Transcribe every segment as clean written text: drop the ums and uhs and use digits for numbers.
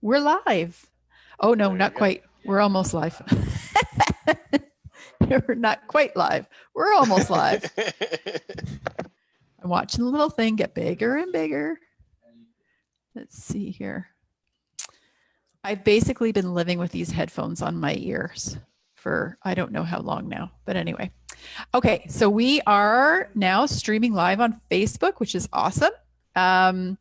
We're live. Oh, no, There you not go. quite. We're almost live. We're not quite live. We're almost live. I'm watching the little thing get bigger and bigger. Let's see here. I've basically been living with these headphones on my ears for I don't know how long now. But anyway. Okay, so we are now streaming live on Facebook, which is awesome. Um,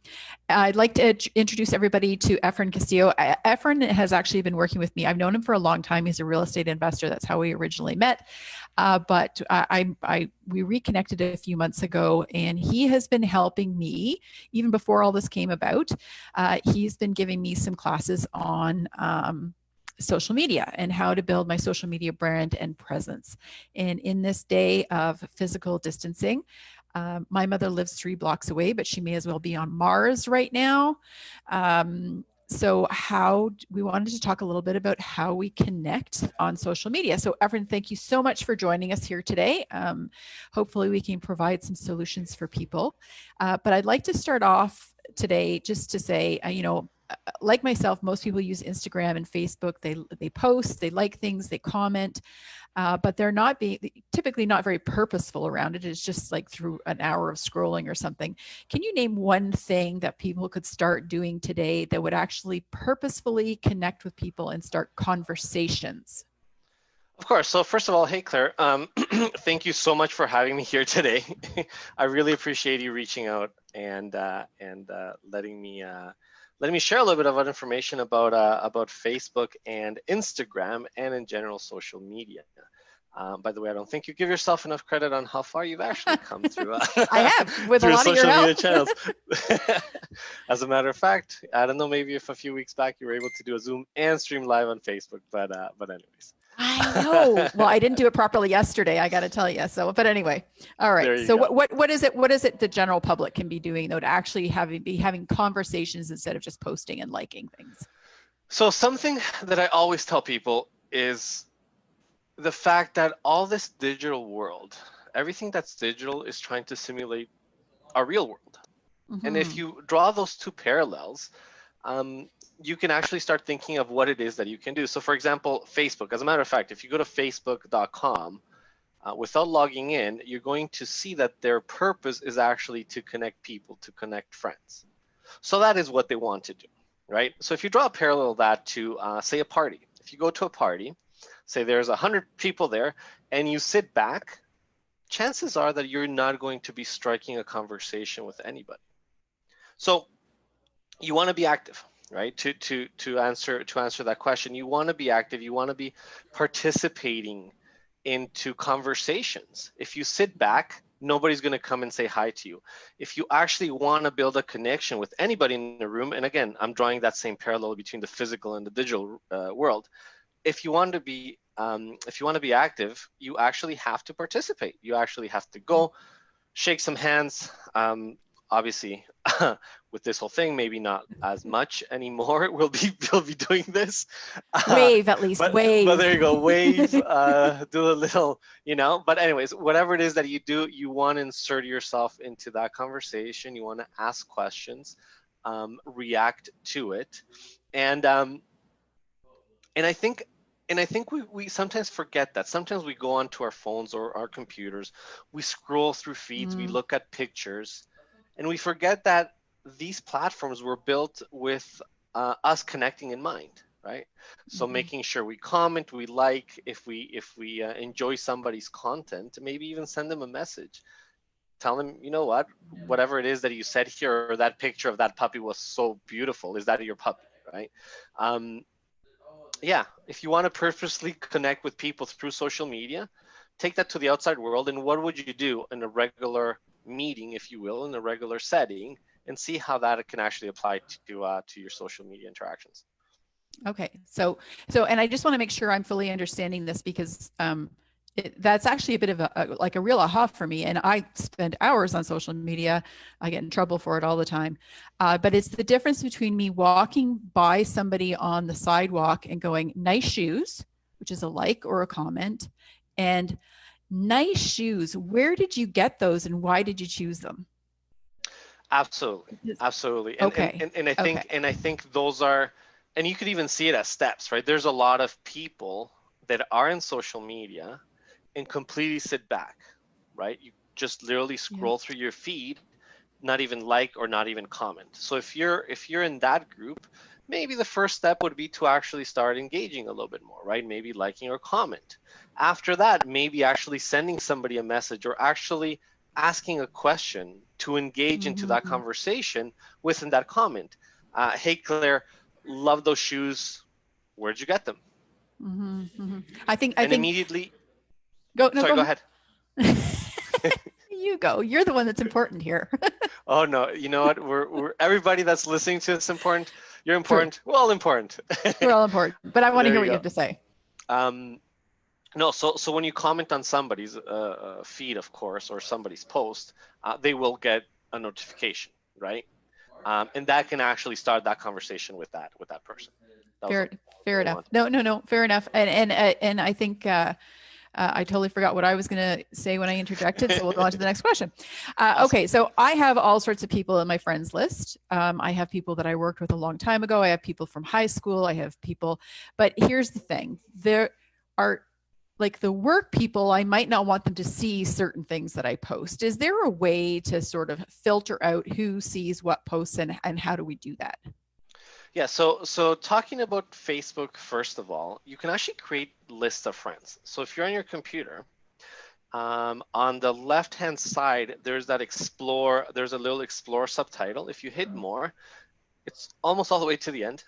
I'd like to introduce everybody to Efren Castillo. Efren has actually been working with me. I've known him for a long time. He's a real estate investor. That's how we originally met. But we reconnected a few months ago, and he has been helping me even before all this came about. He's been giving me some classes on social media and how to build my social media brand and presence. And in this day of physical distancing, my mother lives 3 blocks away, but she may as well be on Mars right now. So we wanted to talk a little bit about how we connect on social media. So Efren, thank you so much for joining us here today. Hopefully we can provide some solutions for people. But I'd like to start off today just to say, like myself, most people use Instagram and Facebook. They post, they like things, they comment, but they're not typically not very purposeful around it. It's just like through an hour of scrolling or something. Can you name one thing that people could start doing today that would actually purposefully connect with people and start conversations? Of course. So first of all, hey Claire, thank you so much for having me here today. I really appreciate you reaching out and letting me share a little bit of information about Facebook and Instagram and in general social media. By the way, I don't think you give yourself enough credit on how far you've actually come through. I have, with a lot of your social help. media channels. As a matter of fact, I don't know, maybe if a few weeks back you were able to do a Zoom and stream live on Facebook, but anyways. I know. Well, I didn't do it properly yesterday, I got to tell you. So, but anyway, all right. So what is it? What is it the general public can be doing though to actually be having conversations instead of just posting and liking things? So something that I always tell people is the fact that all this digital world, everything that's digital is trying to simulate our real world. Mm-hmm. And if you draw those two parallels, you can actually start thinking of what it is that you can do. So for example, Facebook, as a matter of fact, if you go to facebook.com, without logging in, you're going to see that their purpose is actually to connect people, to connect friends. So that is what they want to do, right? So if you draw a parallel that to, say, a party. If you go to a party, say there's 100 people there, and you sit back, chances are that you're not going to be striking a conversation with anybody. So you want to be active. Right, to answer that question, you want to be active, you want to be participating into conversations. If you sit back, nobody's going to come and say hi to you. If you actually want to build a connection with anybody in the room, and again, I'm drawing that same parallel between the physical and the digital world. If you want to be active, you actually have to participate. You actually have to go, shake some hands. Obviously, with this whole thing, maybe not as much anymore. We'll be doing this. Wave at least, wave. But there you go, wave. Do a little, But anyways, whatever it is that you do, you want to insert yourself into that conversation. You want to ask questions, react to it, and I think we sometimes forget that. Sometimes we go onto our phones or our computers, we scroll through feeds, we look at pictures. And we forget that these platforms were built with us connecting in mind, right? So making sure we comment, we like, if we enjoy somebody's content, maybe even send them a message. Tell them, you know what, whatever it is that you said here, or that picture of that puppy was so beautiful. Is that your puppy, right? Yeah, if you want to purposely connect with people through social media, take that to the outside world. And what would you do in a regular meeting, if you will, in a regular setting, and see how that can actually apply to your social media interactions. Okay, so and I just want to make sure I'm fully understanding this, because that's actually a bit of a real aha for me. And I spend hours on social media. I get in trouble for it all the time. But it's the difference between me walking by somebody on the sidewalk and going, nice shoes, which is a like or a comment, and nice shoes. Where did you get those, and why did you choose them? Absolutely. And, okay. And I think those are and you could even see it as steps, right? There's a lot of people that are in social media and completely sit back, right? You just literally scroll through your feed, not even like or not even comment. So if you're in that group, maybe the first step would be to actually start engaging a little bit more, right? Maybe liking or comment. After that, maybe actually sending somebody a message or actually asking a question to engage into that conversation within that comment. Hey Claire, love those shoes. Where'd you get them? I think And immediately, go sorry, go ahead. You go. You're the one that's important here. Oh no, you know what? We're everybody that's listening to this important. You're True. important. We're all important. We're all important, but I want to There hear you what you go. have to say. No, so when you comment on somebody's feed, of course, or somebody's post, they will get a notification, right? And that can actually start that conversation with that person. Fair enough. No, fair enough. And I think I totally forgot what I was going to say when I interjected, so we'll go on to the next question. Awesome. Okay, so I have all sorts of people in my friends list. I have people that I worked with a long time ago. I have people from high school. I have people, but here's the thing: there are like the work people, I might not want them to see certain things that I post. Is there a way to sort of filter out who sees what posts and how do we do that? Yeah, so talking about Facebook, first of all, you can actually create lists of friends. So if you're on your computer, on the left-hand side, there's that explore, there's a little explore subtitle. If you hit more, it's almost all the way to the end.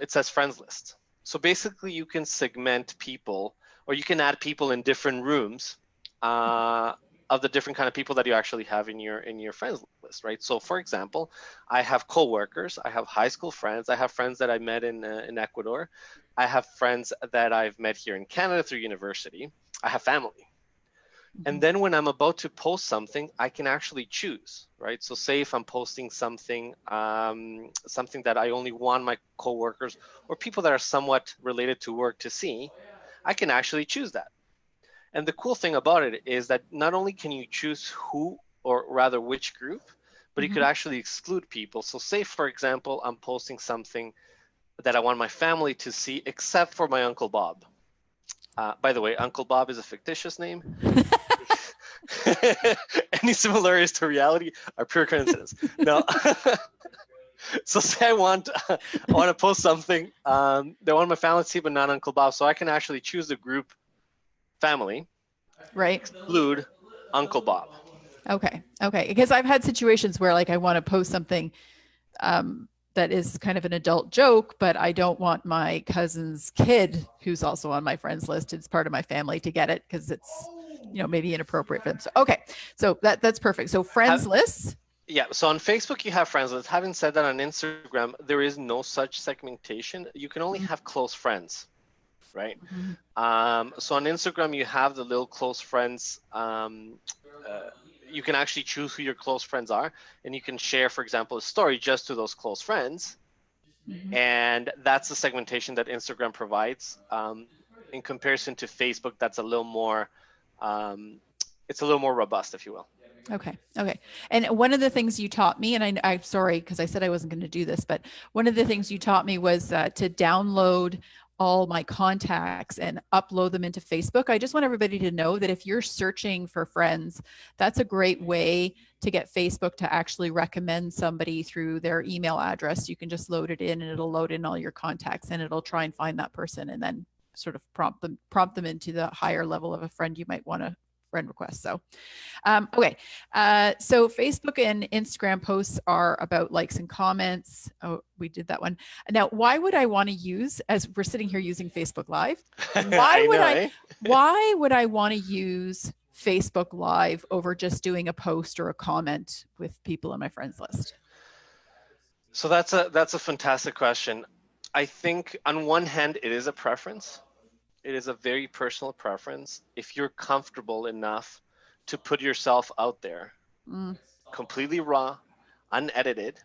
It says friends list. So basically you can segment people, or you can add people in different rooms of the different kind of people that you actually have in your friends list, right? So for example, I have coworkers, I have high school friends, I have friends that I met in Ecuador, I have friends that I've met here in Canada through university, I have family. And then when I'm about to post something, I can actually choose, right? So say if I'm posting something, something that I only want my coworkers or people that are somewhat related to work to see, I can actually choose that. And the cool thing about it is that not only can you choose who, or rather which group, but you could actually exclude people. So say, for example, I'm posting something that I want my family to see, except for my Uncle Bob. By the way, Uncle Bob is a fictitious name. Any similarities to reality are pure coincidence. No. So say I want to post something that I want my family to see, but not Uncle Bob. So I can actually choose the group family, right? Exclude Uncle Bob. Okay. Because I've had situations where like I want to post something that is kind of an adult joke, but I don't want my cousin's kid, who's also on my friends list, it's part of my family, to get it because it's, maybe inappropriate for them. So, okay. So that's perfect. So friends lists. Yeah. So on Facebook, you have friends lists. Having said that, on Instagram, there is no such segmentation. You can only have close friends, right? So on Instagram, you have the little close friends. You can actually choose who your close friends are, and you can share, for example, a story just to those close friends. And that's the segmentation that Instagram provides. In comparison to Facebook, that's a little more, it's a little more robust, if you will. Okay. And one of the things you taught me, and I'm sorry because I said I wasn't going to do this, but one of the things you taught me was to download all my contacts and upload them into Facebook. I just want everybody to know that if you're searching for friends, that's a great way to get Facebook to actually recommend somebody through their email address. You can just load it in and it'll load in all your contacts and it'll try and find that person and then sort of prompt them into the higher level of a friend you might want to friend request. So, okay. So Facebook and Instagram posts are about likes and comments. Oh, we did that one. Now, why would I want to use, as we're sitting here using Facebook Live, why would I want to use Facebook Live over just doing a post or a comment with people in my friends list? So that's a fantastic question. I think on one hand, it is a preference. It is a very personal preference. If you're comfortable enough to put yourself out there, completely raw, unedited,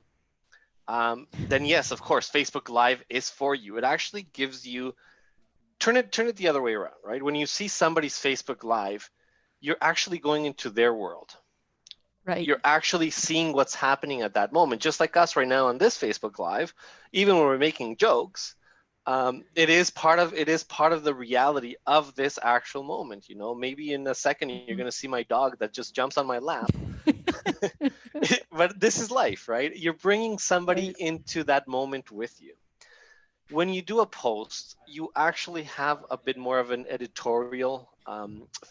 then yes, of course, Facebook Live is for you. It actually gives you, turn it the other way around, right? When you see somebody's Facebook Live, you're actually going into their world. Right. You're actually seeing what's happening at that moment, just like us right now on this Facebook Live. Even when we're making jokes, it is part of the reality of this actual moment. You know, maybe in a second you're going to see my dog that just jumps on my lap. But this is life, right? You're bringing somebody Right. into that moment with you. When you do a post, you actually have a bit more of an editorial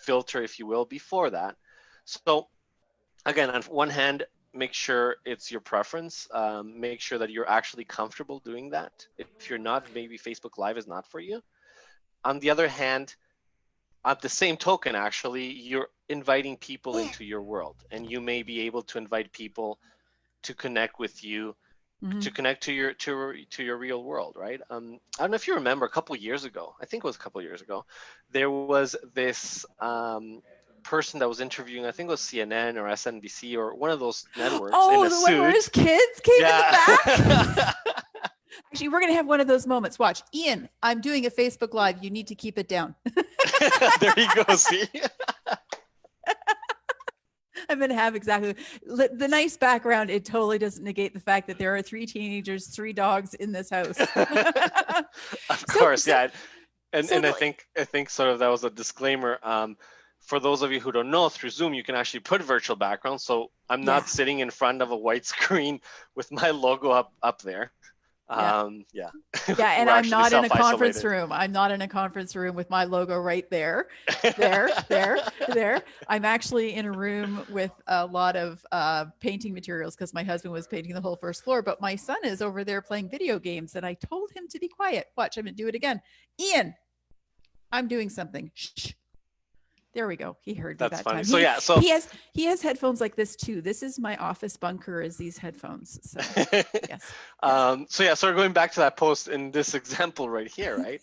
filter, if you will, before that. So again, on one hand, make sure it's your preference. Make sure that you're actually comfortable doing that. If you're not, maybe Facebook Live is not for you. On the other hand, at the same token, actually, you're inviting people into your world, and you may be able to invite people to connect with you, to connect to your real world, right? I don't know if you remember a couple of years ago. I think it was a couple of years ago. There was this person that was interviewing. I think it was CNN or SNBC or one of those networks in Oh, a the one where his suit. kids came in the Yeah. back. Actually, we're going to have one of those moments. Watch. Ian, I'm doing a Facebook Live. You need to keep it down. There you go. See. I'm going to have exactly the nice background. It totally doesn't negate the fact that there are 3 teenagers, 3 dogs in this house. Of course, yeah. And I the, think sort of that was a disclaimer. For those of you who don't know, through Zoom, you can actually put virtual background. So I'm not sitting in front of a white screen with my logo up there. Yeah. Yeah. And I'm not in a conference room. I'm not in a conference room with my logo right there. There. I'm actually in a room with a lot of painting materials because my husband was painting the whole first floor, but my son is over there playing video games and I told him to be quiet. Watch, I'm going to do it again. Ian, I'm doing something. Shh. There we go. He heard me that funny. time. So He has headphones like this too. This is my office bunker is these headphones. So yes. So we're going back to that post in this example right here, right?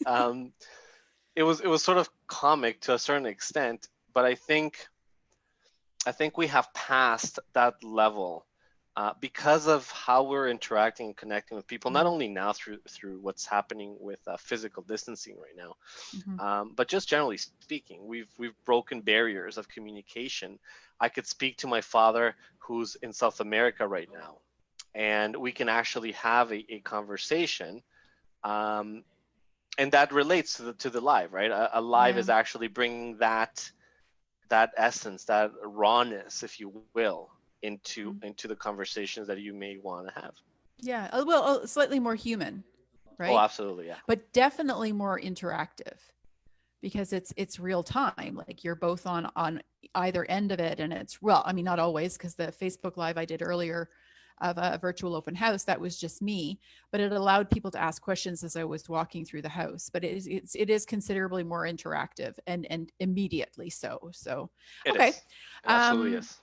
It was sort of comic to a certain extent, but I think we have passed that level because of how we're interacting and connecting with people, not only now through what's happening with physical distancing right now, but just generally speaking, we've broken barriers of communication. I could speak to my father who's in South America right now, and we can actually have a conversation, and that relates to the live, right? A live is actually bringing that essence, that rawness, if you will, into the conversations that you may want to have. Yeah, well, slightly more human, right? Oh, absolutely, yeah. But definitely more interactive because it's real time. Like you're both on either end of it, and it's not always, because the Facebook Live I did earlier of a virtual open house, that was just me, but it allowed people to ask questions as I was walking through the house. But it is considerably more interactive and immediately so. So okay, it absolutely is.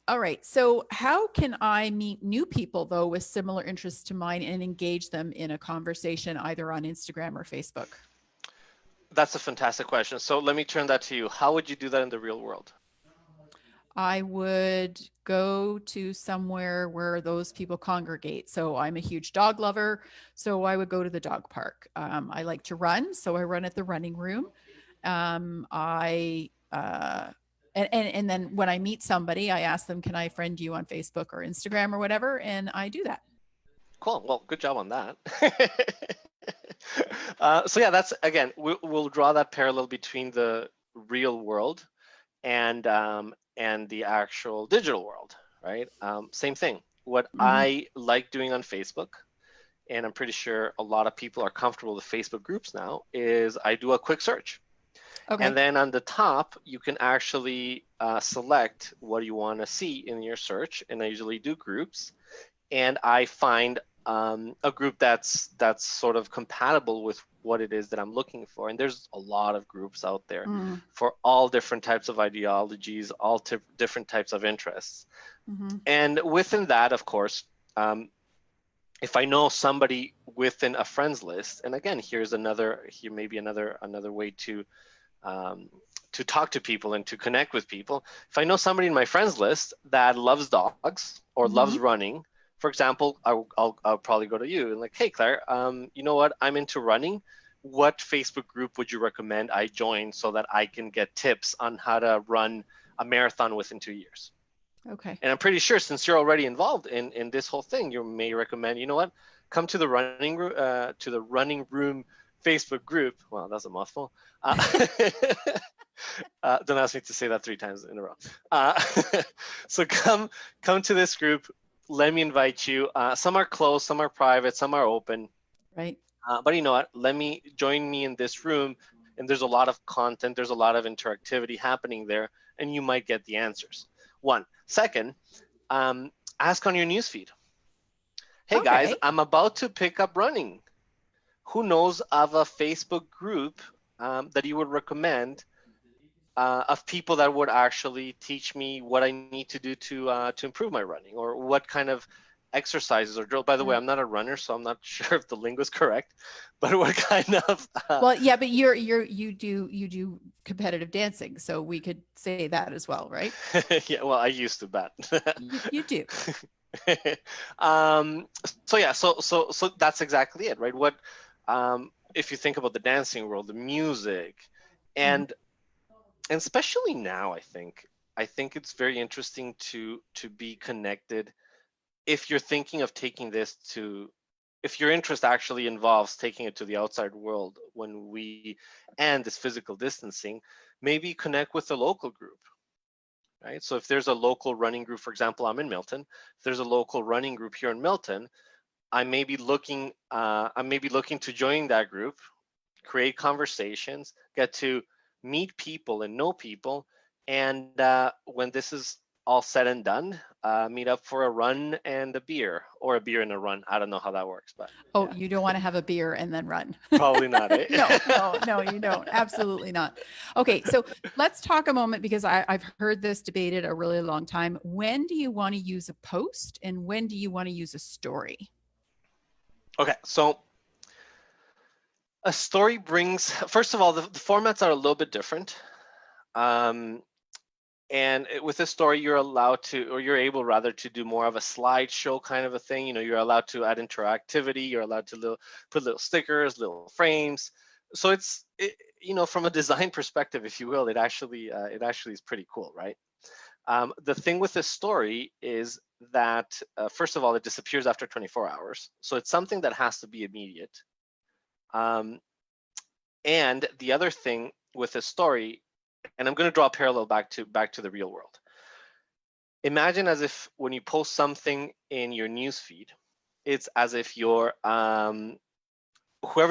All right. So how can I meet new people though with similar interests to mine and engage them in a conversation either on Instagram or Facebook? That's a fantastic question. So let me turn that to you. How would you do that in the real world? I would go to somewhere where those people congregate. So I'm a huge dog lover. So I would go to the dog park. I like to run. So I run at the running room. And then when I meet somebody, I ask them, can I friend you on Facebook or Instagram or whatever? And I do that. Cool. Well, good job on that. So yeah, that's, again, we'll draw that parallel between the real world and the actual digital world, right? Same thing. What I like doing on Facebook, and I'm pretty sure a lot of people are comfortable with Facebook groups now, is I do a quick search. Okay. And then on the top, you can actually select what you want to see in your search. And I usually do groups. And I find a group that's sort of compatible with what it is that I'm looking for. And there's a lot of groups out there for all different types of ideologies, all different types of interests. And within that, of course, if I know somebody within a friends list, and again, here may be another way to talk to people and to connect with people. If I know somebody in my friends list that loves dogs or loves running, for example, I'll probably go to you and like, hey, Claire, you know what? I'm into running. What Facebook group would you recommend I join so that I can get tips on how to run a marathon within 2 years? Okay. And I'm pretty sure since you're already involved in this whole thing, you may recommend, you know what, come to the running room Facebook group. Well, that's a mouthful. Don't ask me to say that 3 times in a row. So come to this group. Let me invite you. Some are closed, some are private, some are open. Right. But you know what? Join me in this room, and there's a lot of content. There's a lot of interactivity happening there, and you might get the answers. One. Second, ask on your newsfeed. Hey guys, Okay. I'm about to pick up running. Who knows of a Facebook group that you would recommend of people that would actually teach me what I need to do to improve my running, or what kind of exercises or drill. By the way, Yeah. I'm not a runner, so I'm not sure if the lingo is correct, but what kind of Well, yeah, but you do competitive dancing, so we could say that as well, right? yeah, well, I used to bet. You do. um, so yeah, so that's exactly it, right? What if you think about the dancing world, the music, Mhm. and especially now, I think it's very interesting to be connected. If you're thinking of taking this to, if your interest actually involves taking it to the outside world when we end this physical distancing, maybe connect with a local group, right? So if there's a local running group, for example, I'm in Milton. If there's a local running group here in Milton, I may be looking to join that group, create conversations, get to meet people and know people, and when this is all said and done, meet up for a run and a beer, or a beer and a run. I don't know how that works, but Oh, yeah, you don't want to have a beer and then run. probably not, eh? No, no, no, you don't. Absolutely not. Okay, so let's talk a moment because I've heard this debated a really long time. When do you want to use a post and when do you want to use a story? Okay, so a story brings, first of all, the formats are a little bit different. Um, with a story, you're allowed to, or you're able rather, to do more of a slideshow kind of a thing. You're allowed to add interactivity. You're allowed to put little stickers, little frames. So from a design perspective, if you will, it actually is pretty cool, right? The thing with this story is that first of all, it disappears after 24 hours, so it's something that has to be immediate. Um, and the other thing with this story, and I'm going to draw a parallel back to the real world. Imagine as if when you post something in your newsfeed, it's as if whoever's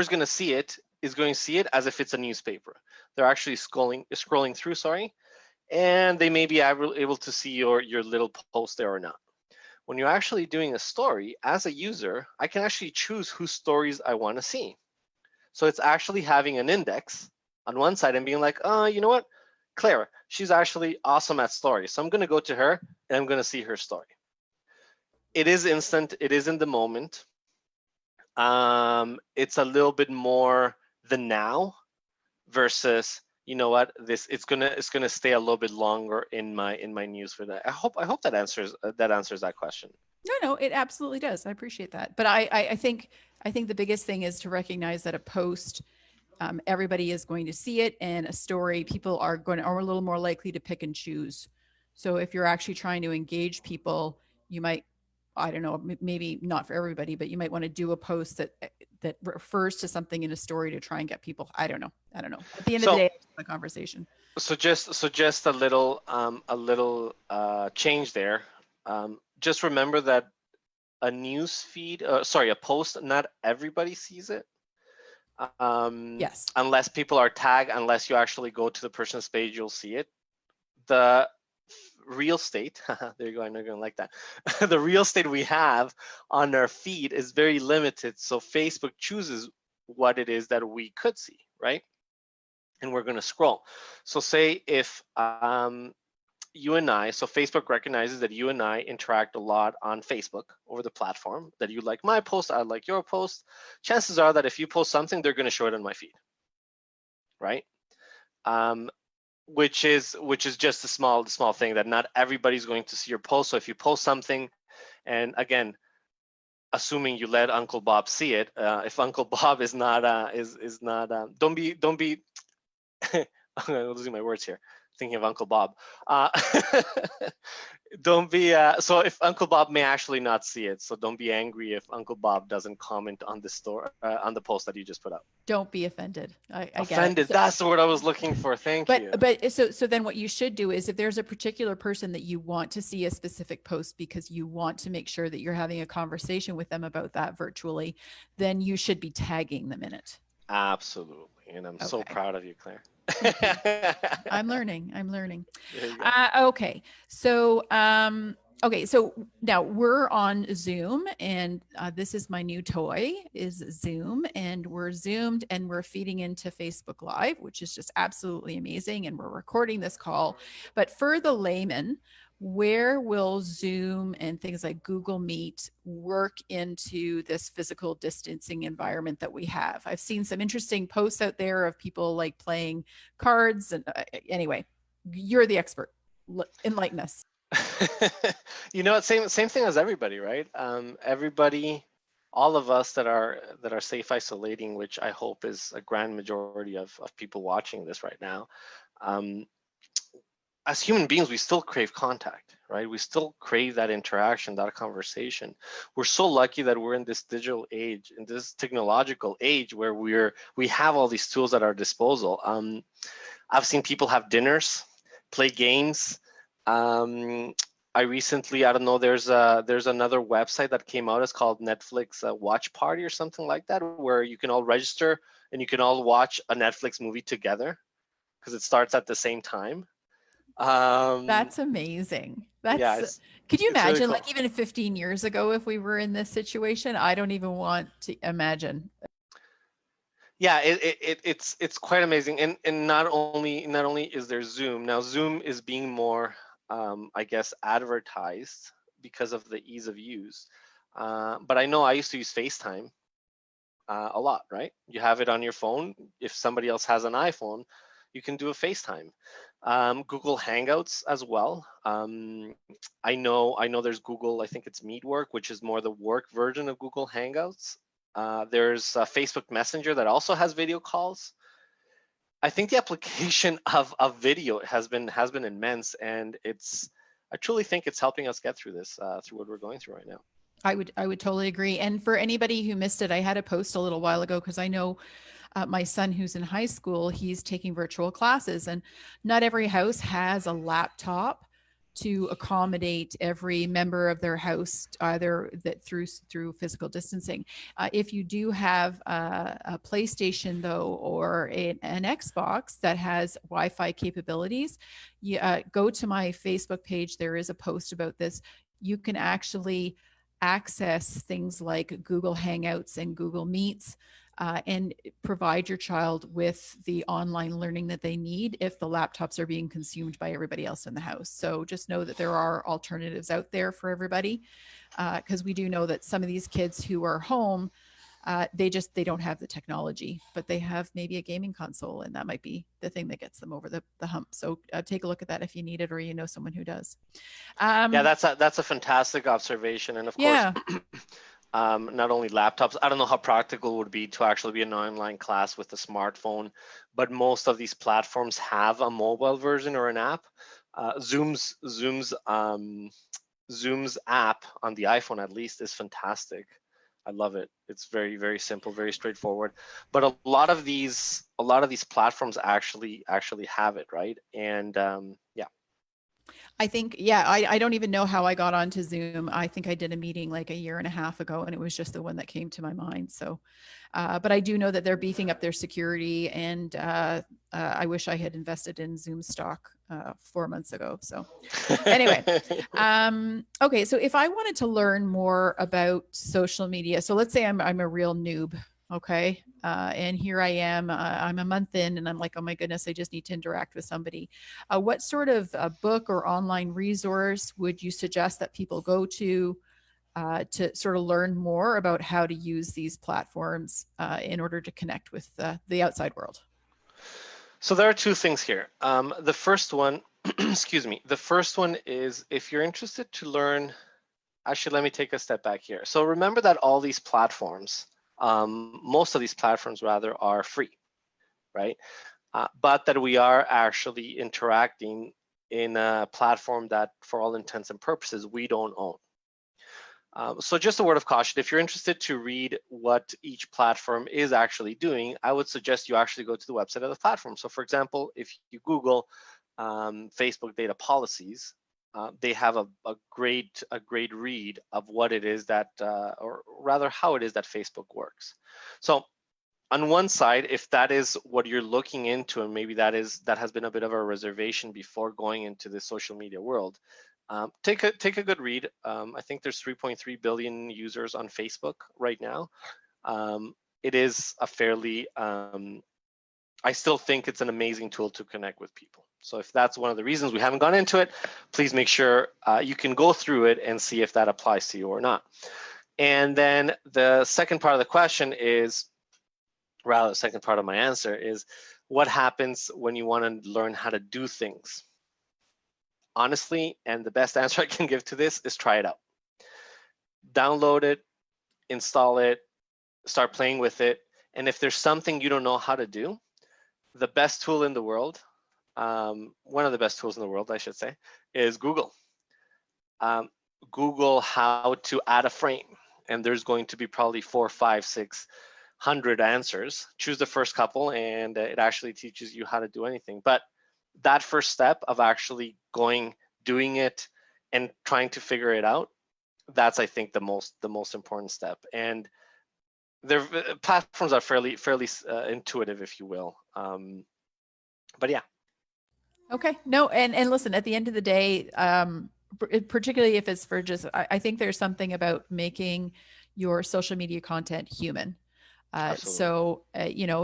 going to see it is going to see it as if it's a newspaper. They're actually scrolling through, sorry, and they may be able to see your little post there or not. When you're actually doing a story, as a user, I can actually choose whose stories I want to see. So it's actually having an index on one side and being like, oh, you know what? Claire, she's actually awesome at stories. So I'm going to go to her and I'm going to see her story. It is instant. It is in the moment. It's a little bit more the now versus, you know what, it's gonna stay a little bit longer in my news for that. I hope that answers that question. No, no, it absolutely does. I appreciate that. But I think the biggest thing is to recognize that a post, everybody is going to see it, and a story, people are a little more likely to pick and choose. So if you're actually trying to engage people, you might, I don't know, maybe not for everybody, but you might want to do a post that refers to something in a story to try and get people. I don't know. I don't know. At the end of the So day, it's a conversation. just a little change there. Just remember that a post, not everybody sees it. Yes. Unless people are tagged, unless you actually go to the person's page, you'll see it. The real estate, there you go, I know you're gonna like that. The real estate we have on our feed is very limited, so Facebook chooses what it is that we could see, right? And we're gonna scroll. So say if you and I, so Facebook recognizes that you and I interact a lot on Facebook over the platform, that you like my post, I like your post. Chances are that if you post something, they're gonna show it on my feed, right? Which is just a small thing, that not everybody's going to see your post. So if you post something, and again, assuming you let Uncle Bob see it, if Uncle Bob is not don't be I'm losing my words here, thinking of Uncle Bob. Don't be so if Uncle Bob may actually not see it, so don't be angry if Uncle Bob doesn't comment on the store on the post that you just put up. Don't be offended. I get it. Offended. That's the word I was looking for. Thank you. But so then what you should do is if there's a particular person that you want to see a specific post because you want to make sure that you're having a conversation with them about that virtually, then you should be tagging them in it. Absolutely. And I'm so proud of you, Claire. I'm learning. There you go. Okay. So, okay. So now we're on Zoom and this is my new toy is Zoom, and we're Zoomed and we're feeding into Facebook Live, which is just absolutely amazing. And we're recording this call, but for the layman, where will Zoom and things like Google Meet work into this physical distancing environment that we have? I've seen some interesting posts out there of people like playing cards. And anyway, you're the expert. Enlighten us. You know, same thing as everybody, right? Everybody, all of us that are safe isolating, which I hope is a grand majority of people watching this right now. As human beings, we still crave contact, right? We still crave that interaction, that conversation. We're so lucky that we're in this digital age, in this technological age where we have all these tools at our disposal. I've seen people have dinners, play games. I recently, I don't know, there's another website that came out. It's called Netflix Watch Party or something like that, where you can all register and you can all watch a Netflix movie together because it starts at the same time. That's amazing. Could you imagine, really cool. Like even 15 years ago, if we were in this situation? I don't even want to imagine. Yeah, it's quite amazing, and not only is there Zoom now. Zoom is being more, I guess, advertised because of the ease of use. But I know I used to use FaceTime a lot, right? You have it on your phone. If somebody else has an iPhone, you can do a FaceTime. Google Hangouts as well. I know there's Google, I think it's Meetwork, which is more the work version of Google Hangouts. There's Facebook Messenger that also has video calls. I think the application of video has been immense, and I truly think it's helping us get through this, through what we're going through right now. I would totally agree. And for anybody who missed it, I had a post a little while ago because I know my son who's in high school, he's taking virtual classes, and not every house has a laptop to accommodate every member of their house, either that through physical distancing. If you do have a PlayStation though, or an Xbox that has Wi-Fi capabilities, you go to my Facebook page. There is a post about this. You can actually access things like Google Hangouts and Google Meets, and provide your child with the online learning that they need if the laptops are being consumed by everybody else in the house. So just know that there are alternatives out there for everybody, because we do know that some of these kids who are home, they don't have the technology, but they have maybe a gaming console, and that might be the thing that gets them over the hump. So take a look at that if you need it, or you know someone who does. Yeah, that's a fantastic observation, and of course, not only laptops. I don't know how practical it would be to actually be an online class with a smartphone, but most of these platforms have a mobile version or an app. Zoom's app on the iPhone, at least, is fantastic. I love it. It's very, very simple, very straightforward. But a lot of these platforms actually have it, right? And yeah. I think, I don't even know how I got onto Zoom. I think I did a meeting like a year and a half ago, and it was just the one that came to my mind. So, but I do know that they're beefing up their security, and I wish I had invested in Zoom stock 4 months ago. So anyway, okay. So if I wanted to learn more about social media, so let's say I'm a real noob. Okay. And here I am, I'm a month in, and I'm like, oh my goodness, I just need to interact with somebody. What sort of book or online resource would you suggest that people go to sort of learn more about how to use these platforms in order to connect with the outside world? So there are two things here. The first one, excuse me, the first one is if you're interested to learn, actually, let me take a step back here. So remember that all these platforms, most of these platforms rather, are free, right? But that we are actually interacting in a platform that, for all intents and purposes, we don't own. So just a word of caution, if you're interested to read what each platform is actually doing, I would suggest you actually go to the website of the platform. So for example, if you Google Facebook data policies, they have a great read of what it is that, or rather how it is that Facebook works. So on one side, if that is what you're looking into, and maybe that has been a bit of a reservation before going into the social media world, take a good read. I think there's 3.3 billion users on Facebook right now. It is a fairly, I still think it's an amazing tool to connect with people. So if that's one of the reasons we haven't gone into it, please make sure you can go through it and see if that applies to you or not. And then the second part of the question is, rather the second part of my answer is, what happens when you want to learn how to do things? Honestly, and the best answer I can give to this is try it out. Download it, install it, start playing with it. And if there's something you don't know how to do, the best tool in the world, one of the best tools in the world, I should say, is Google. Google how to add a frame. And there's going to be probably 4, 5, 600 answers. Choose the first couple and it actually teaches you how to do anything. But that first step of actually doing it and trying to figure it out, that's, I think, the most important step. And their platforms are fairly intuitive, if you will. But yeah. Okay. No, and listen, at the end of the day, particularly if it's for just, I think there's something about making your social media content human. So,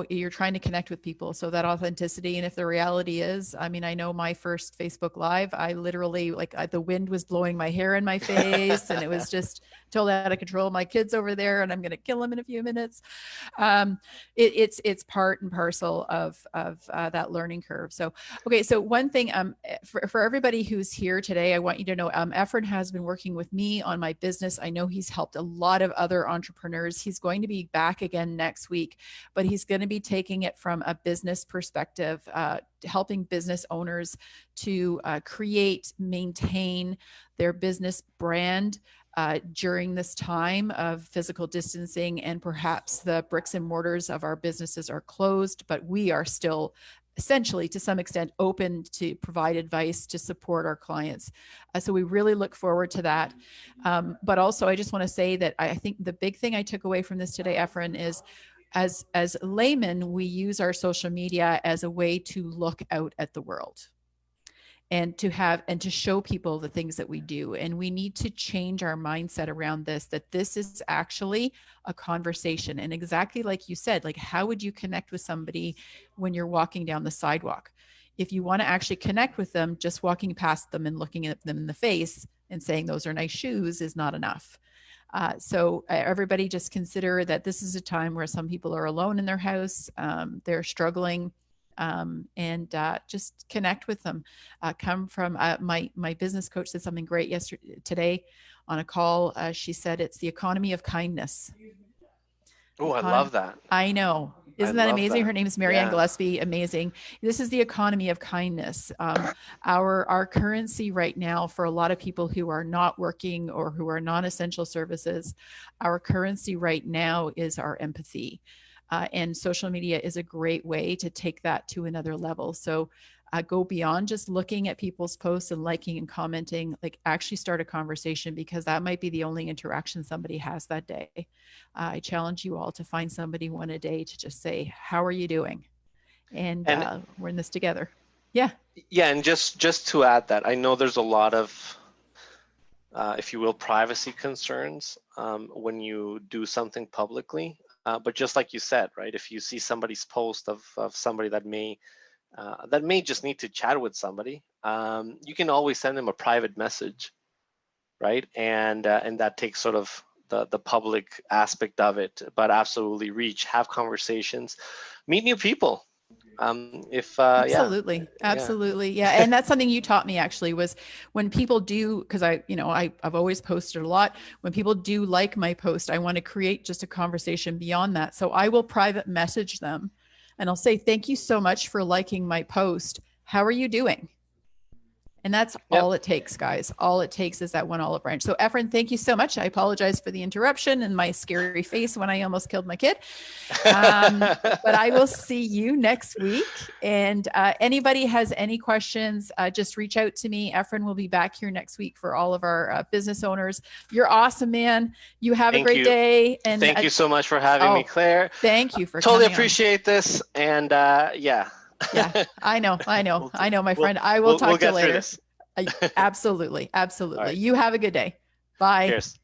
you're trying to connect with people. So that authenticity. And if the reality is, I mean, I know my first Facebook Live, I literally, the wind was blowing my hair in my face and it was just totally out of control. My kid's over there and I'm going to kill him in a few minutes. It's part and parcel of that learning curve. So, okay. So one thing, for everybody who's here today, I want you to know, Efren has been working with me on my business. I know he's helped a lot of other entrepreneurs. He's going to be back again next week, but he's going to be taking it from a business perspective, helping business owners to create, maintain their business brand during this time of physical distancing, and perhaps the bricks and mortars of our businesses are closed, but we are still essentially to some extent open to provide advice to support our clients. So we really look forward to that. But also I just want to say that I think the big thing I took away from this today, Efren, is as laymen, we use our social media as a way to look out at the world and to show people the things that we do. And we need to change our mindset around this, that this is actually a conversation. And exactly like you said, like, how would you connect with somebody when you're walking down the sidewalk? If you want to actually connect with them, just walking past them and looking at them in the face and saying those are nice shoes is not enough. So everybody just consider that this is a time where some people are alone in their house, they're struggling, and just connect with them. Come from my business coach said something great today on a call. She said it's the economy of kindness. Oh, I love that. I know. Isn't that amazing? That. Her name is Marianne Gillespie. Amazing. This is the economy of kindness. Our currency right now for a lot of people who are not working or who are non-essential services, our currency right now is our empathy. And social media is a great way to take that to another level. So go beyond just looking at people's posts and liking and commenting, like actually start a conversation, because that might be the only interaction somebody has that day. I challenge you all to find somebody one a day to just say, how are you doing? And we're in this together. Yeah. Yeah. And just to add that, I know there's a lot of, if you will, privacy concerns when you do something publicly. But just like you said, right, if you see somebody's post of somebody that may just need to chat with somebody, you can always send them a private message, right? And that takes sort of the public aspect of it, but absolutely have conversations, meet new people. Absolutely. Yeah. And that's something you taught me actually, was when people do, because I've always posted a lot. When people do like my post, I want to create just a conversation beyond that. So I will private message them and I'll say, thank you so much for liking my post. How are you doing? And that's all it takes, guys. All it takes is that one olive branch. So Efren, thank you so much. I apologize for the interruption and my scary face when I almost killed my kid. But I will see you next week. And anybody has any questions, just reach out to me. Efren will be back here next week for all of our business owners. You're awesome, man. You have a great day. And thank you so much for having me, Claire. Thank you for totally coming appreciate this. And yeah, I know, my friend. I will talk to you later. Absolutely. Right. You have a good day. Bye. Cheers.